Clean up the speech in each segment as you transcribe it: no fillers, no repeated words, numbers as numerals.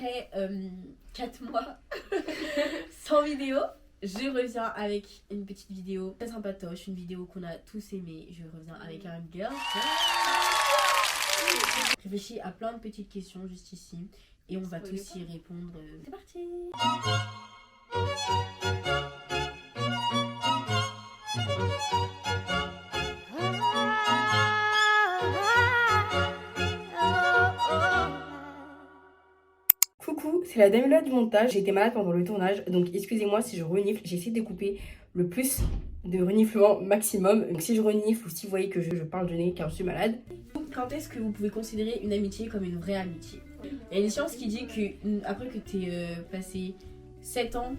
Après 4 mois sans vidéo, je reviens avec une petite vidéo très sympatoche, une vidéo qu'on a tous aimée. Je reviens avec un girl. Réfléchis à plein de petites questions juste ici et on va tous y répondre. C'est parti. Coucou, c'est la Damila du montage. J'ai été malade pendant le tournage, donc excusez-moi si je renifle. J'essaie de couper le plus de reniflement maximum. Donc si je renifle ou si vous voyez que je parle du nez car je suis malade. Quand est-ce que vous pouvez considérer une amitié comme une vraie amitié? Il y a une science qui dit que après que tu aies passé 7 ans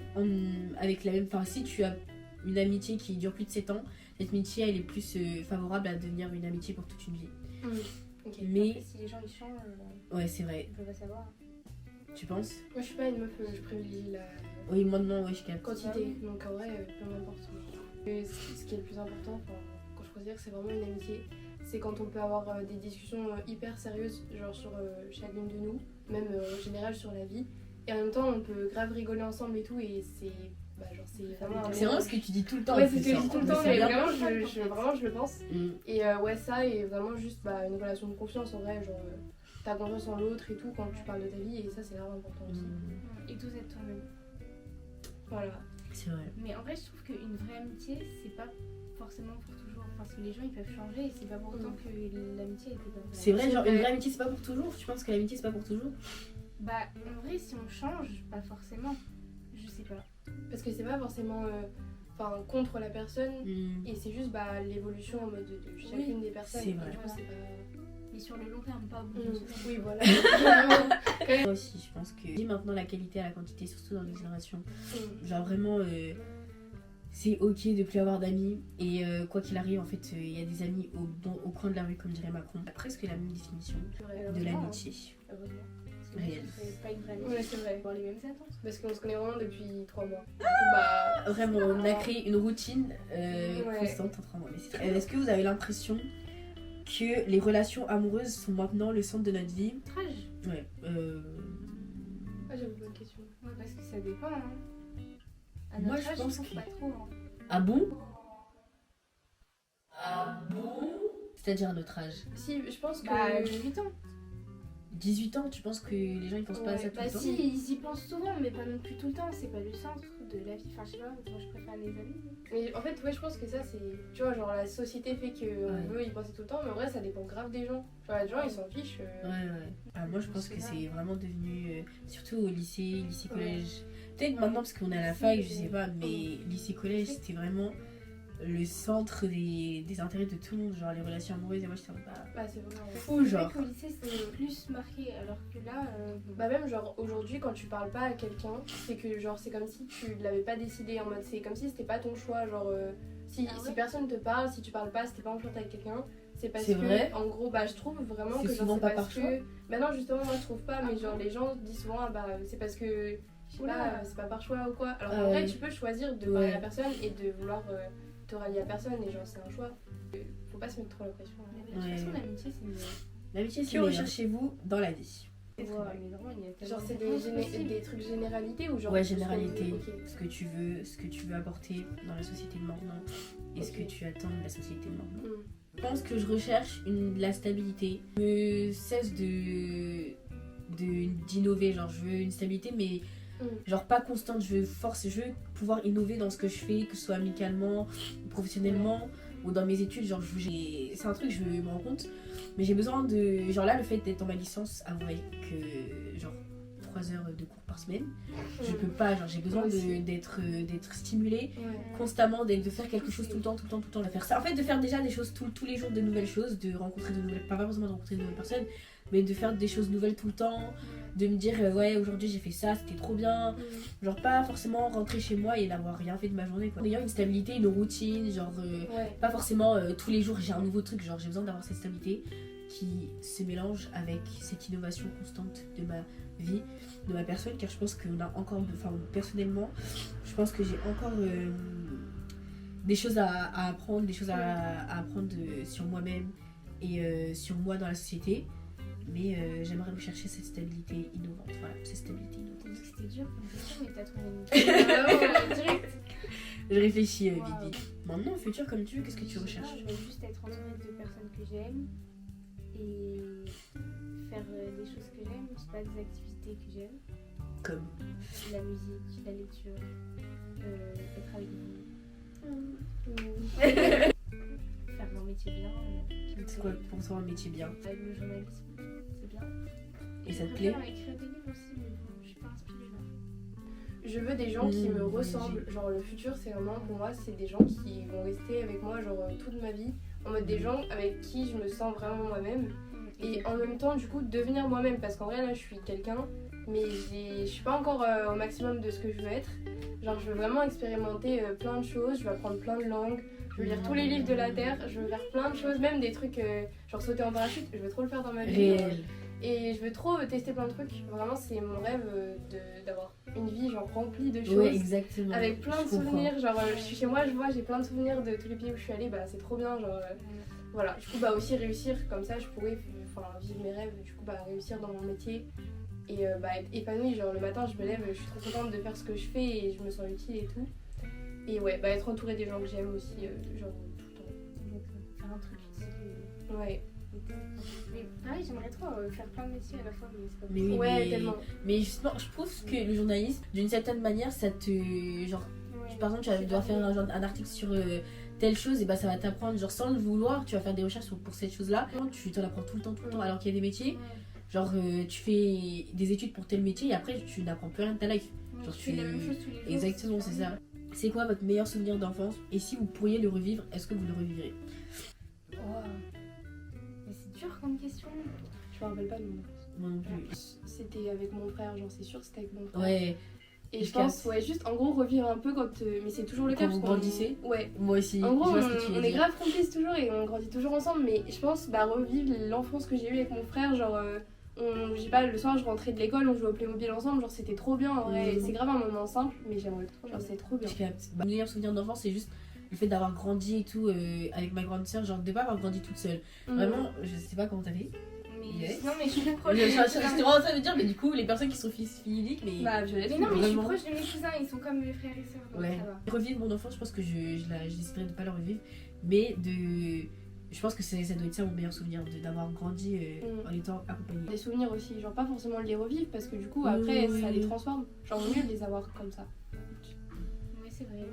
avec la même... Enfin, si tu as une amitié qui dure plus de 7 ans, cette amitié elle est plus favorable à devenir une amitié pour toute une vie. Okay. Mais après, si les gens ils changent, ouais, c'est vrai. on peut pas savoir. Tu penses? Moi je suis pas une meuf, je privilégie la Oui, moi non, ouais, je capte. quantité, donc en vrai, peu m'importe. Ce qui est le plus important, quand je considère que c'est vraiment une amitié, c'est quand on peut avoir des discussions hyper sérieuses, genre sur chacune de nous, même en général sur la vie, et en même temps on peut grave rigoler ensemble et tout, et c'est vraiment C'est vraiment ce que tu dis tout le temps. Ouais, c'est ce que je dis tout le temps, mais bien. vraiment je le pense. Et ouais, ça, et vraiment juste une relation de confiance en vrai, genre t'as confiance en l'autre et tout quand tu parles de ta vie, et ça c'est vraiment important aussi. Et tous être toi-même. Voilà. C'est vrai. Mais en vrai, je trouve qu'une vraie amitié, c'est pas forcément pour toujours. Parce que les gens ils peuvent changer et c'est pas pour autant que l'amitié était pas vraie. C'est vrai, genre une vraie amitié c'est pas pour toujours? Tu penses que l'amitié c'est pas pour toujours? Bah, en vrai, si on change, pas forcément. Je sais pas. Parce que c'est pas forcément contre la personne, et c'est juste l'évolution en mode de chacune des personnes. c'est vrai. Et du coup, c'est pas... Mais sur le long terme, pas au bout d'une semaine. Oui, voilà. Moi aussi, je pense que dit maintenant la qualité à la quantité, surtout dans les générations. Genre vraiment, c'est ok de plus avoir d'amis et quoi qu'il arrive, en fait, il y a des amis au coin de la rue, comme dirait Macron. Presque la même définition de l'amitié. Heureusement. Réel. C'est pas une vraie amitié. Ouais, c'est vrai. Avoir les mêmes attentes. Parce qu'on se connaît vraiment depuis 3 mois. Du coup, Vraiment, on a créé une routine Ouais. constante en 3 mois. Mais c'est très... Est-ce que vous avez l'impression que les relations amoureuses sont maintenant le centre de notre vie? Trage. Ouais. Ah, j'avoue, bonne question. Ouais, parce que ça dépend. Hein. À Moi, notre je âge, pense trouve que- pas trop. Hein. Ah bon? Ah bon? C'est-à-dire à notre âge. Si, je pense que... Bah, 18 ans. 18 ans, tu penses que les gens ils pensent pas à ça tout Bah, le temps? si, ils y pensent souvent, mais pas non plus tout le temps. C'est pas le centre de la vie. Enfin, je sais pas, moi je préfère les amis. Mais en fait, ouais, je pense que ça, c'est... Tu vois, genre, la société fait qu'on veut y penser tout le temps, mais en vrai, ça dépend grave des gens. Genre, les gens, ils s'en fichent. Ouais. Ah, moi, je pense que c'est vraiment devenu... surtout au lycée, collège. Peut-être maintenant, parce qu'on est à la fac, je sais pas, mais lycée, collège, c'était vraiment le centre des intérêts de tout le monde. Genre, les relations amoureuses, et moi, j'étais en mode, Bah, c'est vraiment... fou, genre. Au lycée, c'est plus marqué, alors que là. Bah, même, genre, aujourd'hui, quand tu parles pas à quelqu'un, c'est que, genre, c'est comme si tu l'avais pas décidé, en mode, c'est comme si c'était pas ton choix, genre... Si personne te parle, si tu parles pas, si t'es pas en flirte avec quelqu'un, c'est parce C'est que, vrai. en gros, je trouve vraiment C'est que souvent c'est pas parce par que... choix. Bah non, justement, moi je trouve pas, mais genre les gens disent souvent, c'est parce que, je sais pas, c'est pas par choix ou quoi. Alors en vrai, tu peux choisir de parler à la personne et de vouloir te rallier à personne, et genre c'est un choix. Faut pas se mettre trop la pression. De toute façon, l'amitié, c'est mieux. L'amitié, c'est Que recherchez-vous dans la vie? Mais vraiment, il y a tellement Genre c'est de choses possibles. des trucs généralités ou genre... Ouais, généralité. Ok. Ce que tu veux apporter dans la société de maintenant et ce que tu attends de la société de maintenant. Je pense que je recherche la stabilité. Je cesse d'innover, genre je veux une stabilité mais genre pas constante, je veux pouvoir innover dans ce que je fais, que ce soit amicalement, professionnellement ou dans mes études, genre c'est un truc je me rends compte, mais j'ai besoin de, genre là le fait d'être en ma licence avec genre 3 heures de cours par semaine, je peux pas, genre j'ai besoin d'être stimulée constamment, de faire quelque chose tout le temps, de faire ça. En fait, de faire déjà des choses tous les jours, de nouvelles choses, de rencontrer de nouvelles, pas forcément de rencontrer de nouvelles personnes, mais de faire des choses nouvelles tout le temps, de me dire ouais aujourd'hui j'ai fait ça, c'était trop bien, genre pas forcément rentrer chez moi et n'avoir rien fait de ma journée quoi. Ayant une stabilité, une routine, genre pas forcément tous les jours j'ai un nouveau truc, genre j'ai besoin d'avoir cette stabilité qui se mélange avec cette innovation constante de ma vie, de ma personne, car je pense qu'on a encore, enfin personnellement, je pense que j'ai encore des choses à apprendre, des choses à apprendre sur moi-même et sur moi dans la société. Mais j'aimerais rechercher cette stabilité innovante. Voilà, cette stabilité innovante. T'as dit que c'était dur comme question, mais t'as trouvé une direct. Je réfléchis, Wow. Bibi. Maintenant, au futur, comme tu veux, qu'est-ce que tu Je sais recherches? pas, je veux juste être entourée de personnes que j'aime et faire des choses que j'aime, je sais pas, des activités que j'aime, Comme la musique, la lecture, être avec vous, faire mon métier bien, c'est quoi pour toi un métier bien? le journalisme, c'est bien. Et ça te Je plaît? préfère écrire des livres aussi, mais bon, je suis pas inspirée là. Je veux des gens qui me oui, ressemblent. Genre le futur, c'est vraiment pour moi, c'est des gens qui vont rester avec moi genre toute ma vie. En mode des gens avec qui je me sens vraiment moi-même. Et en même temps, du coup, devenir moi-même. Parce qu'en vrai, là, je suis quelqu'un, mais je suis pas encore au maximum de ce que je veux être. Genre, je veux vraiment expérimenter plein de choses. Je veux apprendre plein de langues. Je veux lire tous les livres de la Terre. Je veux faire plein de choses, même des trucs genre sauter en parachute. Je veux trop le faire dans ma vie. Réel. Et je veux trop tester plein de trucs. Vraiment, c'est mon rêve d'avoir une vie genre remplie de choses. Ouais, exactement. Avec plein de Je comprends. souvenirs. Genre, je suis chez moi, je vois, j'ai plein de souvenirs de tous les pays où je suis allée. Bah, c'est trop bien. Genre, voilà. Du coup, bah, aussi réussir. Comme ça, je pourrais vivre mes rêves. Du coup, bah, réussir dans mon métier. Et bah, être épanouie. Genre, le matin, je me lève, je suis trop contente de faire ce que je fais et je me sens utile et tout. Et ouais, bah, être entourée des gens que j'aime aussi. Genre, tout le temps. Faire un truc utile. Ouais. Mais pareil, j'aimerais trop faire plein de métiers à la fois, mais c'est pas Mais possible. oui, Ouais, mais... tellement. mais justement, je trouve que le journalisme, d'une certaine manière, ça te. Genre, Ouais. par exemple, tu vas devoir faire un article sur telle chose, et bah ça va t'apprendre, genre sans le vouloir, tu vas faire des recherches pour cette chose-là. Tu t'en apprends tout le temps, alors qu'il y a des métiers, genre tu fais des études pour tel métier, et après tu n'apprends plus rien de ta life. Ouais, Genre, tu fais la même chose tous les jours. Exactement, c'est ça. C'est quoi votre meilleur souvenir d'enfance? Et si vous pourriez le revivre, est-ce que vous le revivrez? Mais c'est dur comme question. Je me rappelle pas de mon. Moi non plus. C'était avec mon frère, genre, c'est sûr que c'était avec mon frère. Ouais, Et je je pense, capte. ouais, juste en gros revivre un peu quand. Mais c'est toujours le cas. Quand vous parce qu'on- grandissez. Ouais. moi aussi. En gros, je vois ce que tu veux on est dire. grave complices toujours et on grandit toujours ensemble. Mais je pense, bah, revivre l'enfance que j'ai eue avec mon frère. Genre, je sais pas, le soir, je rentrais de l'école, on jouait au Playmobil ensemble. Genre, c'était trop bien en vrai. C'est grave un moment simple, mais j'aimerais trop. Genre, c'est trop bien. Je capte. Mon meilleur souvenir d'enfance, c'est juste le fait d'avoir grandi et tout avec ma grande sœur, genre de pas avoir grandi toute seule. Vraiment, je sais pas comment t'as fait. Mais Yes. non, mais je suis plus Je proche. suis vraiment en train de dire, mais du coup, les personnes qui sont uniques, mais. Bah, Violette, Mais non, mais je suis Vraiment. proche de mes cousins, ils sont comme mes frères et sœurs, donc Ouais. ça va. Revivre mon enfance, je pense que je déciderais de pas le revivre, mais de. Je pense que ça doit être ça mon meilleur souvenir, d'avoir grandi en étant accompagnée. des souvenirs aussi, genre pas forcément les revivre parce que du coup, Oui, après, oui, ça oui. les transforme. Genre, vaut mieux les avoir comme ça. Oui, c'est vrai.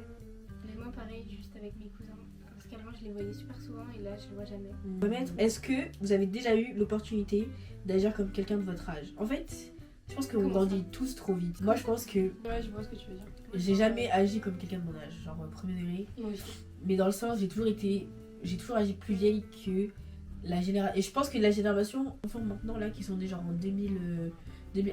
Mais moi, pareil, juste avec mes cousins. Parce qu'avant, je les voyais super souvent et là, je les vois jamais. Remettre, est-ce que vous avez déjà eu l'opportunité d'agir comme quelqu'un de votre âge? En fait, je pense qu'on Comment grandit tous trop vite. Moi, je pense que Ouais, je vois ce que tu veux dire. j'ai jamais agi comme quelqu'un de mon âge, genre premier degré. Moi aussi. Mais dans le sens, j'ai toujours agi plus vieille que la génération. Et je pense que la génération enfants maintenant là qui sont déjà en 2000,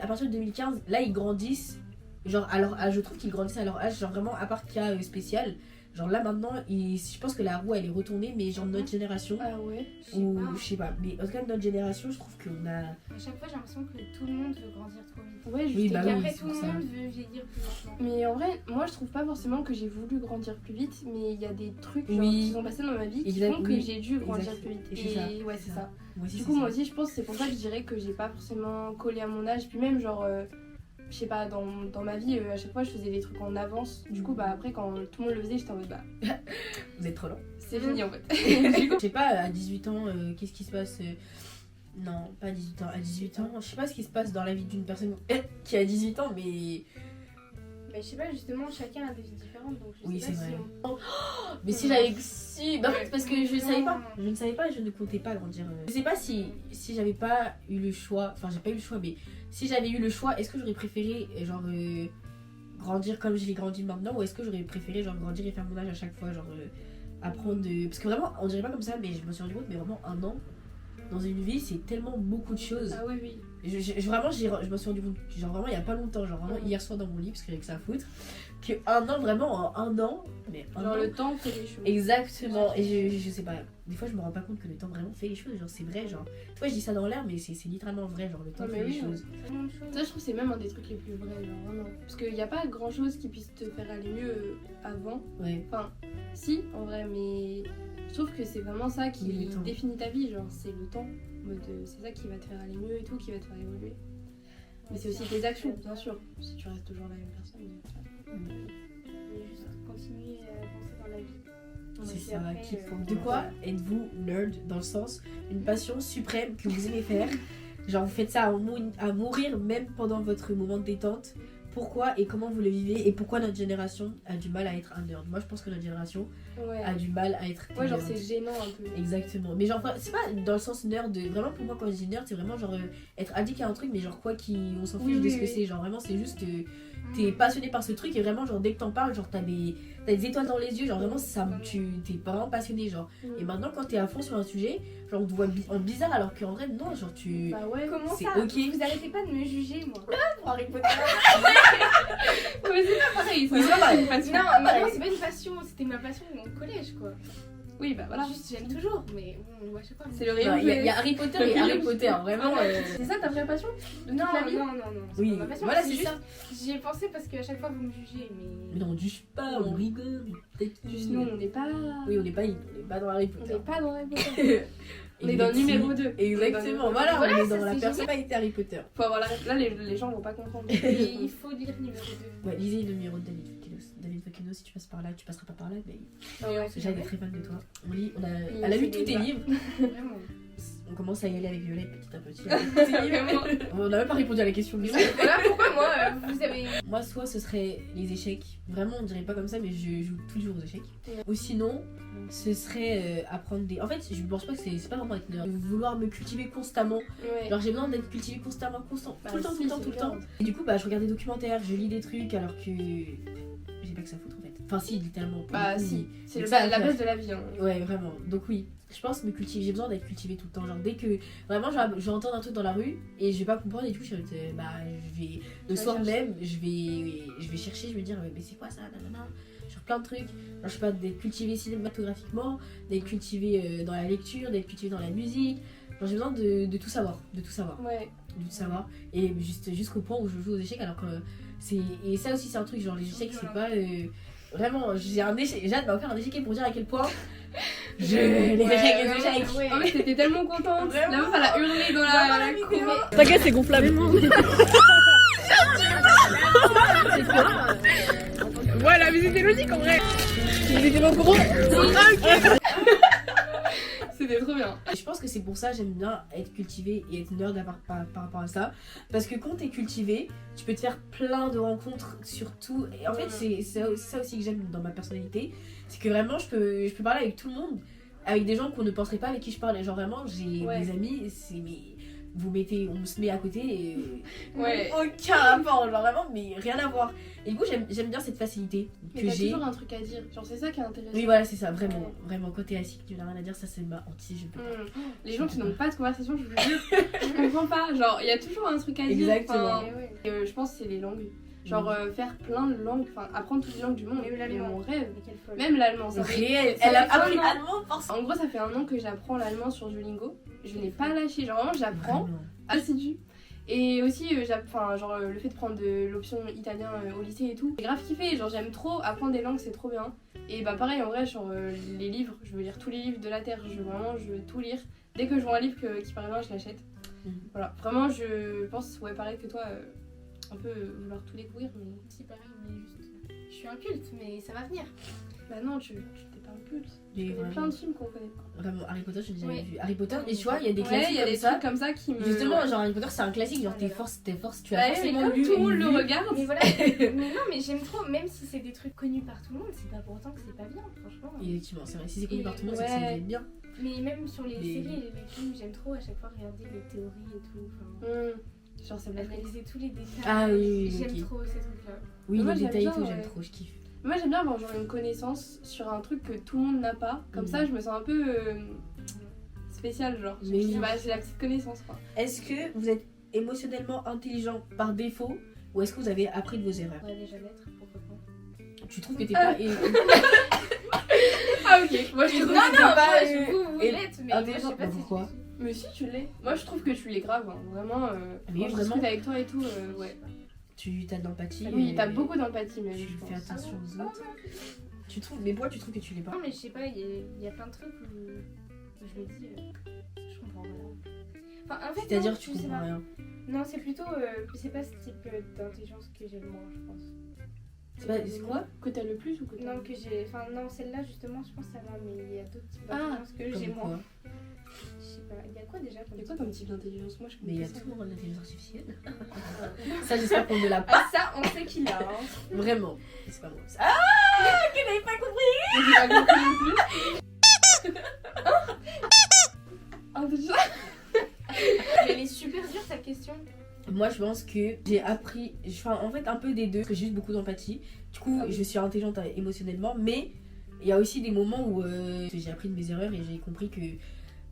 à partir de 2015, là ils grandissent. Genre à leur âge, je trouve qu'ils grandissent à leur âge, genre vraiment à part cas spécial. Genre là maintenant, je pense que la roue elle est retournée, mais genre notre génération, Ah ouais. Je sais ou pas. je sais pas, mais en tout cas notre génération, je trouve qu'on a. À chaque fois, j'ai l'impression que tout le monde veut grandir trop vite. Ouais, juste. Oui, bah et oui, qu'après, c'est tout le pour ça. monde veut vieillir plus lentement. Mais en vrai, moi je trouve pas forcément que j'ai voulu grandir plus vite, mais il y a des trucs genre, Oui. qui sont passés dans ma vie qui Exact, font que oui. j'ai dû grandir Exact. plus vite. Et c'est ça, Et ouais, c'est c'est ça. ça. Moi aussi, Du c'est coup, moi ça. aussi, je pense que c'est pour ça que je dirais que j'ai pas forcément collé à mon âge. Puis même, genre, je sais pas, dans ma vie, à chaque fois, je faisais des trucs en avance. Du coup, bah après, quand tout le monde le faisait, j'étais en mode, bah, Vous êtes trop lent. c'est fini en fait. Je sais pas, à 18 ans, qu'est-ce qui se passe Non, pas à 18 ans. À 18 ans, je sais pas ce qui se passe dans la vie d'une personne qui a 18 ans, mais. Mais je sais pas, justement, chacun a des vies différentes. Donc je Oui, sais c'est pas vrai. si on- Mais si j'avais su. Bah, en fait, parce que je ne savais pas. Je ne savais pas, je ne comptais pas grandir. Je sais pas si j'avais pas eu le choix. Enfin, j'ai pas eu le choix, mais si j'avais eu le choix, est-ce que j'aurais préféré, genre, grandir comme je l'ai grandi maintenant, ou est-ce que j'aurais préféré, genre, grandir et faire mon âge à chaque fois, genre, apprendre de. Parce que vraiment, on dirait pas comme ça, mais je me suis rendu compte, mais vraiment, un an dans une vie, c'est tellement beaucoup de choses. Ah oui, oui. Vraiment, je me suis rendu compte, genre vraiment il y a pas longtemps, genre vraiment hier soir dans mon lit, parce que j'avais que ça à foutre, que un an, vraiment en un an, mais un Genre an, le temps fait les choses. exactement, et je sais pas, des fois je me rends pas compte que le temps vraiment fait les choses, genre c'est vrai, genre, tu vois je dis ça dans l'air, mais c'est littéralement vrai, genre le temps Ah, mais fait oui, les choses. Tellement de choses. Ça, je trouve que c'est même un des trucs les plus vrais, genre vraiment. Parce qu'il n'y a pas grand chose qui puisse te faire aller mieux avant. Ouais, Enfin, si, en vrai, mais je trouve que c'est vraiment ça qui Oui, le temps. définit ta vie, genre, c'est le temps. En mode, c'est ça qui va te faire aller mieux et tout, qui va te faire évoluer. Mais c'est aussi tes actions, bien sûr. Si tu restes toujours la même personne. Et juste continuer à avancer dans la vie. C'est Et ça, après, qu'il faut. De quoi êtes-vous nerd dans le sens une passion suprême que vous aimez faire? Genre vous faites ça à mourir même pendant votre moment de détente. Pourquoi et comment vous le vivez et pourquoi notre génération a du mal à être un nerd? Moi je pense que notre génération a du mal à être Ouais, genre nerd. c'est gênant un peu. Exactement. Mais genre c'est pas dans le sens nerd de... Vraiment pour moi quand je dis nerd c'est vraiment genre être addict à un truc mais genre quoi qui... On s'en fiche de ce que c'est. Genre vraiment c'est juste... T'es passionné par ce truc et vraiment genre dès que t'en parles genre t'as des étoiles dans les yeux genre vraiment ça t'es vraiment passionné genre et maintenant quand t'es à fond sur un sujet genre on te voit en bizarre alors qu'en vrai non genre tu Bah ouais. Comment c'est ça ok. Vous arrêtez pas de me juger, moi. Pour Harry Potter. Mais c'est pas pareil. Oui, c'est pas pareil. Non, maintenant, c'est pas une passion. C'était ma passion au collège, quoi. Oui, bah voilà. Juste, j'aime toujours. Mais bon, ouais, je sais pas. C'est le Non, rayon. il y a Harry Potter et Harry Potter vraiment C'est ça ta vraie passion de toute Non, la vie? non. C'est Oui, pas ma passion. voilà, c'est c'est juste. ça. J'y ai pensé parce qu'à chaque fois, vous me jugez. Mais. mais non on juge pas on rigole peut-être Juste nous, on n'est pas. oui on n'est pas dans Harry On Potter n'est pas dans Harry Potter. On est dans le numéro 2. exactement voilà Voilà, on est ça, dans la c'est personnalité Harry Potter. Faut avoir la... Là, les gens vont pas comprendre. Et il faut lire numéro 2. Ouais lisez le numéro de David Fokino si tu passes par là tu passeras pas par là mais Ah ouais, déjà elle est très fan de toi on lit Il elle a lu fait tous des tes bas. livres. Vraiment. On commence à y aller avec Violette petit à petit. avec tous tes livres. On n'a même pas répondu à la question. Mais Voilà pourquoi moi, vous avez. moi, soit ce serait les échecs. Vraiment, on dirait pas comme ça, mais je joue toujours aux échecs. Ou sinon, ce serait apprendre des. En fait, je pense pas que c'est pas vraiment être nerd. Vouloir me cultiver constamment. Ouais. Genre, j'ai besoin d'être cultivé constamment, Bah, tout le temps, si, tout le temps, c'est tout le bien. temps. Et du coup, bah, je regarde des documentaires, je lis des trucs alors que j'ai pas que ça foutre en fait. Enfin, si, littéralement. pour Bah le coup, si, c'est c'est ça, la en fait. base de la vie. Hein. Ouais, vraiment. Donc oui, je pense me cultiver. J'ai besoin d'être cultivé tout le temps. Genre dès que vraiment je vais entendre un truc dans la rue et je vais pas comprendre et tout, je vais je vais le vas soir chercher. même, je vais chercher, je vais dire mais c'est quoi ça, nanana. Genre plein de trucs. Genre je sais pas d'être cultivé cinématographiquement, d'être cultivé dans la lecture, d'être cultivé dans la musique. Genre j'ai besoin de tout savoir, Ouais. de tout savoir et jusqu'au point où je joue aux échecs alors que c'est et ça aussi c'est un truc genre les échecs c'est pas vraiment, j'ai un échec. Jade m'a offert un échiquier pour dire à quel point les échecs. Ouais. En fait, t'étais tellement contente. Vraiment. La meuf, elle a hurlé dans la cour. T'inquiète, c'est gonflable. Voilà, mais c'était logique en vrai. C'était mon gros. C'était trop bien. Et je pense que c'est pour ça j'aime bien être cultivé et être nerd par rapport à ça. Parce que quand t'es cultivé, tu peux te faire plein de rencontres sur tout. Et en fait, c'est ça aussi que j'aime dans ma personnalité. C'est que vraiment, je peux parler avec tout le monde. Avec des gens qu'on ne penserait pas avec qui je parle. Genre vraiment, j'ai Ouais. des amis, on se met à côté et Ouais. aucun rapport, genre vraiment, mais rien à voir. Et du coup, j'aime bien cette facilité Mais que t'as j'ai. toujours un truc à dire. Genre, c'est ça qui est intéressant. Oui, voilà, c'est ça, vraiment. Vraiment, quand t'es assis, que tu n'as rien à dire, ça c'est ma hantise, je peux pas. Les gens qui n'ont pas de conversation, je vous jure, je comprends pas. Genre, il y a toujours un truc à dire. Exactement. Enfin, je pense que c'est les langues. Genre, faire plein de langues, enfin, apprendre toutes les langues du monde. Même C'est l'allemand. mon rêve. Mais quelle folle. Même l'allemand, ça fait... Réel, ça elle a fait appris un an. allemand pour ça. En gros, ça fait 1 an que j'apprends l'allemand sur Duolingo. Je n'ai pas lâché. Genre, vraiment, j'apprends assidu. Et aussi, le fait de prendre l'option italien au lycée et tout, j'ai grave kiffé. Genre, j'aime trop apprendre des langues, c'est trop bien. Et bah, pareil, en vrai, sur les livres, je veux lire tous les livres de la Terre. Je veux tout lire. Dès que je vois un livre qui paraît bien, je l'achète. Voilà, vraiment, je pense, ouais, pareil que toi, un peu vouloir tout découvrir. Mais Si, pareil, mais juste. Je suis un culte, mais ça va venir. bah non, tu t'es pas un culte. Mais Il y a vraiment, plein de films qu'on connaît. vraiment, Harry Potter, je l'ai jamais Ouais. vu. Harry Potter, mais tu vois, il y a des Ouais, classiques il y a comme des ça. trucs comme ça qui me. Justement, genre Harry Potter, c'est un classique, genre tes forces, tu as Ouais, mais forcément comme lu tout le monde et le lu. regarde. Mais voilà. Mais non, mais j'aime trop, même si c'est des trucs connus par tout le monde, c'est pas pour autant que c'est pas bien, franchement. Effectivement, c'est vrai, si c'est connu par tout le monde, c'est que Ouais. ça devait être bien. Mais même sur les Mais- séries et les films, j'aime trop à chaque fois regarder les théories et tout. Enfin, Genre, c'est Black analyser tous les détails. Ah oui, J'aime ok. trop ces trucs-là. Oui, Moi, les j'aime détails et bien, tout, j'aime ouais. trop, je kiffe. Moi, j'aime bien avoir genre une connaissance sur un truc que tout le monde n'a pas. Comme ça, je me sens un peu spéciale, genre. Mais oui. J'ai la petite connaissance, quoi. Est-ce que vous êtes émotionnellement intelligent par défaut ou est-ce que vous avez appris de vos erreurs? On va déjà l'être, pourquoi pas. Tu trouves que t'es pas. Ah, ok. Moi, je trouve Non, que non, t'es pas. Vous et- l'êtes, mais moi je sais intelligent, pas si pourquoi? Mais si, tu l'es. Moi, je trouve que tu l'es grave. Hein. Vraiment. Mais quand je vraiment. discute avec toi et tout, ouais. Tu as de l'empathie. Oui, et t'as beaucoup d'empathie, mais Tu je fais pense. attention aux autres. Tu trouves. Mais pourquoi tu trouves que tu l'es pas? Non, mais je sais pas, il y a plein de trucs où je me dis, je comprends Enfin, en fait, C'est-à-dire non, tu je sais comprends pas. rien. Non, c'est plutôt. C'est pas ce type d'intelligence que j'ai le moins, je pense. C'est quoi? Que t'as le plus ou que t'as Non, que j'ai. Enfin, non, celle-là, justement, je pense que ça va, mais il y a d'autres types Ah, d'intelligence que j'ai Comme moins. quoi? Je sais pas. Il y a quoi déjà Il y a quoi comme type d'intelligence? Moi je Mais il y a connais pas ça. toujours l'intelligence artificielle. Ça, j'espère qu'on ne l'a pas. Ah, ça, on sait qu'il a. Hein. Vraiment. C'est pas moi. Ah, qu'elle n'avait pas compris. J'ai pas compris non plus. Ah, déjà. Mais elle est super dure ta question. Moi, je pense que j'ai appris, enfin, en fait, un peu des deux, parce que j'ai juste beaucoup d'empathie. Du coup, Ah oui. je suis intelligente émotionnellement, mais il y a aussi des moments où j'ai appris de mes erreurs et j'ai compris que,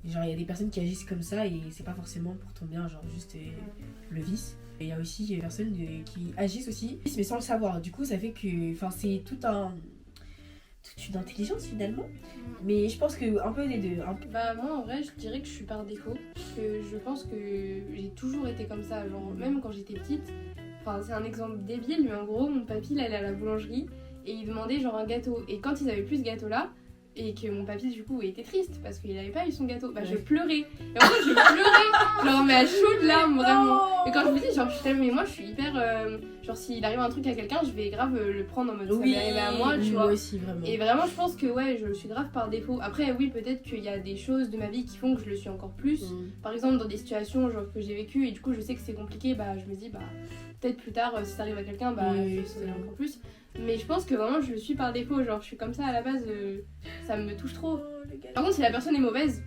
genre, il y a des personnes qui agissent comme ça et c'est pas forcément pour ton bien, genre, juste le vice. Et il y a aussi des personnes qui agissent aussi, mais sans le savoir. Du coup, ça fait que, enfin, c'est toute une intelligence finalement. Mais je pense que un peu des deux. Bah moi en vrai je dirais que je suis par défaut. Parce que je pense que j'ai toujours été comme ça. Genre même quand j'étais petite. Enfin c'est un exemple débile mais en gros mon papy il allait à la boulangerie et il demandait genre un gâteau. Et quand ils avaient plus ce gâteau là et que mon papy du coup était triste parce qu'il avait pas eu son gâteau, bah je pleurais. Et en fait je pleurais genre mais à chaudes larmes vraiment. Et quand je me dis genre putain mais moi je suis hyper genre s'il arrive un truc à quelqu'un je vais grave le prendre en mode ça m'est arrivé à moi tu vois. Moi aussi vraiment. Et vraiment, je pense que ouais, je le suis grave par défaut. Après, oui, peut-être qu'il y a des choses de ma vie qui font que je le suis encore plus. Par exemple, dans des situations genre, que j'ai vécues et du coup, je sais que c'est compliqué, bah je me dis, bah peut-être plus tard, si ça arrive à quelqu'un, bah Oui, je c'est serai vrai. encore plus. Mais je pense que vraiment, je le suis par défaut. Genre, je suis comme ça à la base, ça me touche trop. Par contre, si la personne est mauvaise,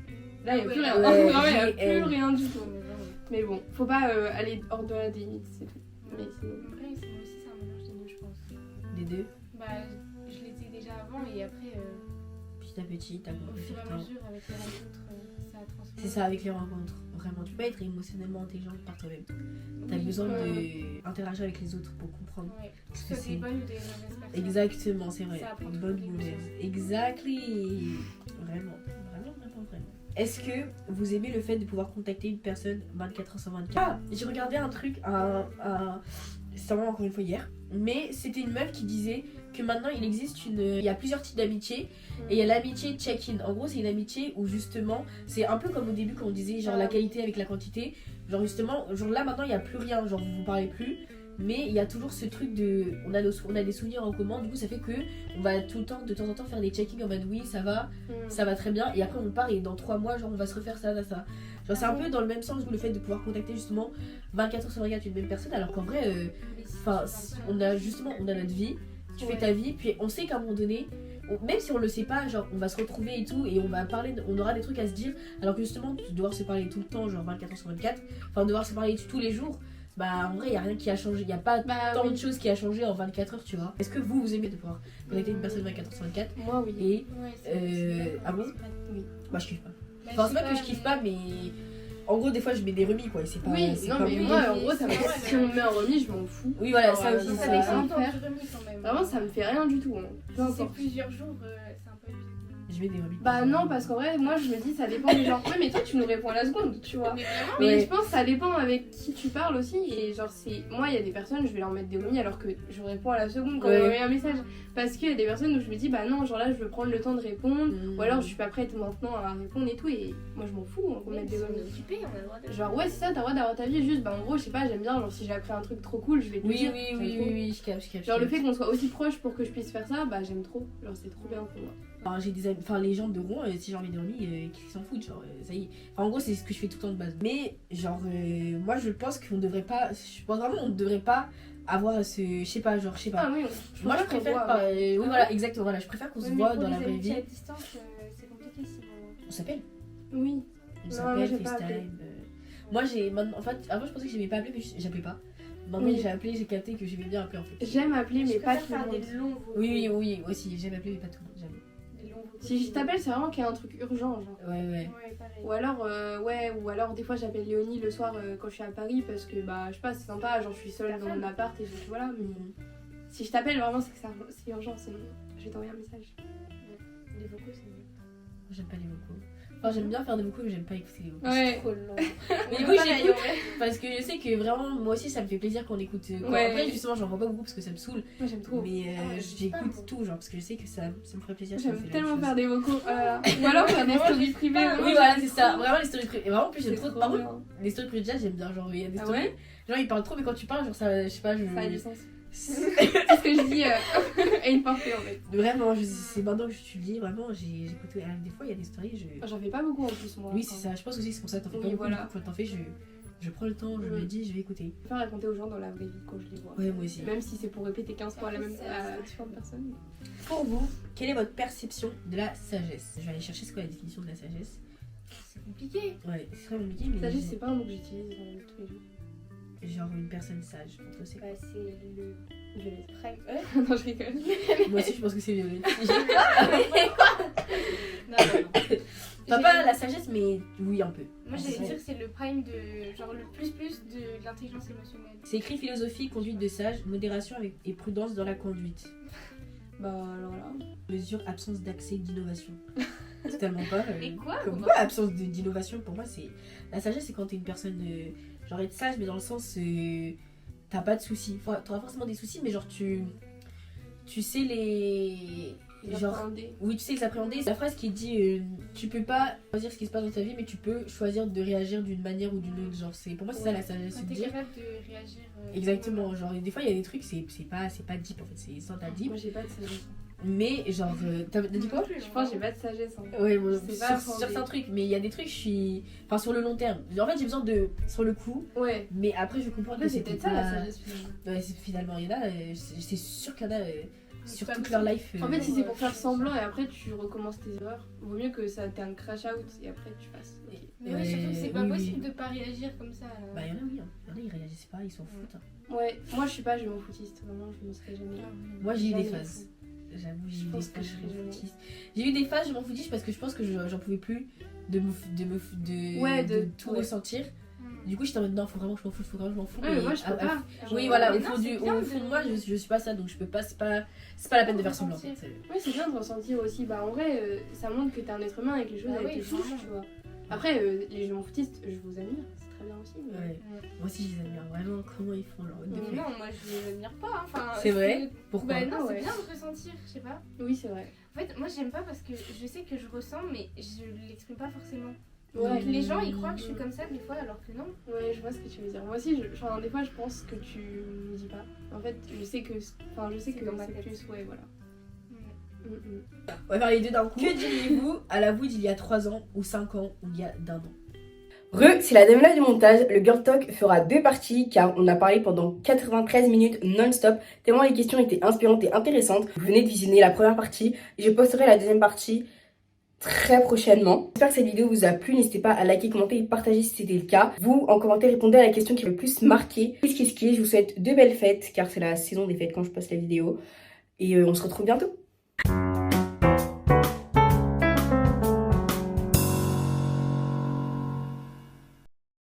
là, il n'y a plus rien. Ouais, Vraiment, il n'y a j'ai plus haine. rien du tout. Mais bon, faut pas aller hors de la limite, c'est tout. Mais sinon. Après, c'est moi aussi, c'est un mélange des deux, je pense. Des deux, Bah, je l'étais déjà avant et après, petit à petit, t'as au compris fur et à certains. mesure, avec les rencontres, ça a transformé. C'est ça avec les rencontres. Vraiment, tu peux pas être émotionnellement intelligente par toi-même. T'as Oui, besoin d'interagir avec les autres pour comprendre. Ouais. Que ce ce que soit c'est. des bonnes ou des mauvaises personnes. Exactement, c'est vrai. Ça apprend Une toujours bonne quelque mauvaise. chose. Exactly. Vraiment. Est-ce que vous aimez le fait de pouvoir contacter une personne 24h sur 24? Ah, j'ai regardé un truc, c'était vraiment encore une fois hier, mais c'était une meuf qui disait que maintenant il y a plusieurs types d'amitié et il y a l'amitié check-in. En gros, c'est une amitié où justement, c'est un peu comme au début quand on disait genre la qualité avec la quantité. Genre justement, genre là maintenant il n'y a plus rien, genre vous parlez plus. Mais il y a toujours ce truc de. On a des souvenirs en commun, du coup ça fait que on va tout le temps, de temps en temps, faire des check-ins en mode oui, ça va très bien. Et après on part et dans 3 mois, genre on va se refaire ça. Genre c'est un peu dans le même sens où le fait de pouvoir contacter justement 24h sur 24 une même personne, alors qu'en vrai, on a notre vie, tu fais ta vie, puis on sait qu'à un moment donné, même si on le sait pas, genre on va se retrouver et tout, et on va parler, on aura des trucs à se dire, alors que justement, devoir se parler tout le temps, genre 24h sur 24, enfin devoir se parler tous les jours. Bah en vrai, il n'y a rien qui a changé, il n'y a pas tant de choses qui a changé en 24 heures, tu vois. Est-ce que vous aimez de pouvoir connecter une personne 24 heures sur 24? Moi, oui. Et Ouais, c'est ah bon? Oui. Moi je kiffe pas. Bah, Enfin, je c'est sais pas que je kiffe pas, mais en gros, des fois je mets des remis quoi, et c'est pas. Oui, c'est non, pas mais mon moi, délire. en gros, ça me... si on me met un remis, je m'en fous. Oui, voilà, Alors, ça aussi, ça ça va ça. dépend. dépend du remis quand même. Vraiment, ça me fait rien du tout. Hein. Peu Si c'est importe. plusieurs jours, c'est un peu épuisant. Je mets des remis. Bah non, parce qu'en vrai, moi je me dis ça dépend des gens. Ouais, mais toi tu nous réponds à la seconde, tu vois. Mais vraiment, Mais Ouais. je pense que ça dépend avec qui tu parles aussi. Et genre, moi il y a des personnes, je vais leur mettre des remis alors que je réponds à la seconde quand Ouais. on met un message. Parce qu'il y a des personnes où je me dis, bah non, genre là je veux prendre le temps de répondre. Ou alors je suis pas prête maintenant à répondre et tout. Et moi je m'en fous hein, qu'on mette des remis. occupé, on a le droit de. Genre, ouais, c'est ça, t'as le droit d'avoir ta vie. Juste, bah en gros, je sais pas, j'aime bien. Genre, si j'ai appris un truc trop cool, je vais te le Oui, dire. oui, J'aime oui, trop. oui, oui, je capte. Genre, le fait qu'on soit aussi proche pour que je puisse faire ça, bah j'aime trop. Genre, c'est trop bien pour moi. Enfin, j'ai des amis, enfin les gens de Rouen, si j'ai envie de remis, qui s'en foutent, genre ça y est. Enfin, en gros, c'est ce que je fais tout le temps de base. Mais genre, moi je pense qu'on devrait pas, je pense vraiment on ne devrait pas avoir ce, je sais pas, genre, je sais pas. Ah oui, Moi je préfère pas, oui voilà, exactement, voilà, je préfère qu'on se voit dans la vraie vie. À distance, c'est compliqué sinon. On s'appelle, Oui. on Non, moi, s'appelle, j'ai pas appelé. FaceTime. Moi j'ai, en fait, avant je pensais que j'aimais pas appeler, mais j'appelais pas. Maintenant Oui. j'ai appelé, j'ai capté que j'aimais bien appeler en fait. J'aime appeler, mais Je pas préfère tout le faire monde. des longs vocaux. Oui, oui, aussi, j'aime appeler, mais pas tout le monde, j'avoue. Des longs vocaux. Si je t'appelle, c'est vraiment qu'il y a un truc urgent, genre. Ouais, ouais. Ouais, pareil. Ou alors des fois j'appelle Léonie le soir quand je suis à Paris parce que bah je sais pas, c'est sympa, genre je suis seule dans mon appart et voilà, mais si je t'appelle vraiment c'est que c'est urgent, sinon je vais t'envoyer un message. Les vocaux, c'est mieux. J'aime pas les vocaux. Enfin, j'aime bien faire des vocaux, mais j'aime pas écouter les vocaux. Ouais. Trop long. Mais oui, j'écoute parce que je sais que vraiment, moi aussi, ça me fait plaisir qu'on écoute. Ouais. Après, justement, j'en vois pas beaucoup parce que ça me saoule. Moi j'aime trop. Mais Ah ouais, je sais pas, j'écoute moi. tout, genre, parce que je sais que ça me ferait plaisir. si on J'aime fait la tellement même faire chose. des vocaux. Ou alors faire des Moi, stories je sais privées. pas, Oui, voilà, c'est ça. Vraiment, les stories privées. Et vraiment, en plus, j'aime C'est trop. trop Par contre, bien. les stories privées, déjà, j'aime bien. Genre, il y a des Ah stories. ouais? Genre, ils parlent trop, mais quand tu parles, genre, ça, je sais pas, Ça a du sens. C'est C'est ce que je dis à une parfait en fait. Vraiment, c'est maintenant que tu le dis, vraiment, j'écoute. Des fois, il y a des stories, J'en fais pas beaucoup en plus moi. Oui, c'est ça. Je pense aussi que c'est pour ça que t'en fais Oui, pas beaucoup. voilà. Du coup, quand t'en fais, je prends le temps, je me dis, je vais écouter. Je préfère raconter aux gens dans la vraie vie quand je les vois. Ouais, moi aussi. Même si c'est pour répéter 15 fois la même à différentes personnes. Pour vous, quelle est votre perception de la sagesse? Je vais aller chercher ce qu'est la définition de la sagesse. C'est compliqué. Ouais, c'est très compliqué, mais. Sagesse, c'est pas un mot que j'utilise dans la vie de tous les jours. Genre une personne sage. Pour toi, c'est quoi? Bah, c'est le Violette. prime. Non, je rigole. Moi aussi, je pense que c'est violent. Non, non. Pas la sagesse, mais oui, un peu. Moi, j'allais dire que c'est le prime de. Genre le plus de l'intelligence émotionnelle. C'est écrit philosophie, conduite de sage, modération et prudence dans la conduite. Bah alors là. Mesure, absence d'accès, d'innovation. Totalement pas. Mais quoi Comme quoi, absence d'innovation, pour moi, c'est. La sagesse, c'est quand t'es une personne. Genre être sage, mais dans le sens. T'as pas de soucis. T'auras forcément des soucis, mais genre tu sais les. Genre. Oui, tu sais les appréhender. C'est la phrase qui dit tu peux pas choisir ce qui se passe dans ta vie, mais tu peux choisir de réagir d'une manière ou d'une autre. Genre, pour moi, c'est ça la sagesse. Quand C'est de t'es dire. capable de réagir. Exactement. Genre, des fois, il y a des trucs, c'est pas deep en fait. C'est sans ta deep. Moi j'ai pas de sagesse. Mais genre. T'as dit quoi? Je pense que j'ai pas de sagesse. Hein. Ouais, bon, C'est sur pas fondé. certains trucs, mais il y a des trucs, je suis. Enfin, sur le long terme. En fait, j'ai besoin de. Sur le coup, Ouais. mais après, je comprends que Après, c'est c'était peut-être ça la pas- sagesse finalement. Ouais, finalement, il y en a, c'est sûr qu'il y en a sur pas toute possible. leur life. En fait, si c'est pour faire semblant et après tu recommences tes erreurs, vaut mieux que ça t'ait un crash out et après tu fasses. Ok. Mais oui, surtout que c'est pas oui, possible oui. de pas réagir comme ça. Bah, il y en a, oui. Il y en a, ils réagissent pas, ils s'en foutent. Hein. Ouais, moi je suis pas, je m'en foutiste. Vraiment, je me serais jamais. Moi, j'ai eu des Jamais phases. J'avoue, j'ai eu Je des pense que phases, je je serais m'en jamais. foutiste. J'ai eu des phases, je m'en foutiste parce que je pense que j'en pouvais plus de Ouais, de tout ouais. ressentir. Du coup, j'étais en mode non, faut vraiment que je m'en foute, faut vraiment que je m'en foute. Ouais, mais moi je peux pas. Oui, Genre, voilà, mais au non, fond, c'est bien au fond de de- moi, je suis pas ça, donc je peux pas, c'est pas la peine de faire semblant. en fait. Ouais, c'est bien de ressentir aussi. Bah, en vrai, ça montre que t'es un être humain et que les choses Bah elles oui, te touchent, clairement. tu vois. Après, les gens foutistes, je vous admire, c'est très bien aussi. Mais... Ouais. Moi aussi, je les admire vraiment, comment ils font leur Mais non, moi je les admire pas. hein. Enfin, C'est vrai? Pourquoi? Bah non, Ah ouais. c'est bien de ressentir, je sais pas. Oui, c'est vrai. En fait, moi j'aime pas parce que je sais que je ressens, mais je l'exprime pas forcément. Ouais. Donc les gens ils croient que je suis comme ça des fois alors que non. Ouais, je vois ce que tu veux dire. Moi aussi, enfin, des fois, je pense que tu me dis pas. En fait, je sais que, enfin, je sais C'est que dans ma c'est tête. plus, ouais, voilà. On va faire les deux d'un coup. Que diriez-vous à la vous d'il y a 3 ans, ou 5 ans, ou il y a d'un an? C'est la Damela du montage. Le Girl Talk fera 2 parties car on a parlé pendant 93 minutes non-stop. Tellement les questions étaient inspirantes et intéressantes. Vous venez de visionner la première partie et je posterai la deuxième partie très prochainement. J'espère que cette vidéo vous a plu. N'hésitez pas à liker, commenter et partager si c'était le cas. Vous, en commentaire, répondez à la question qui va le plus marquer. Je vous souhaite de belles fêtes car c'est la saison des fêtes quand je poste la vidéo. Et on se retrouve bientôt.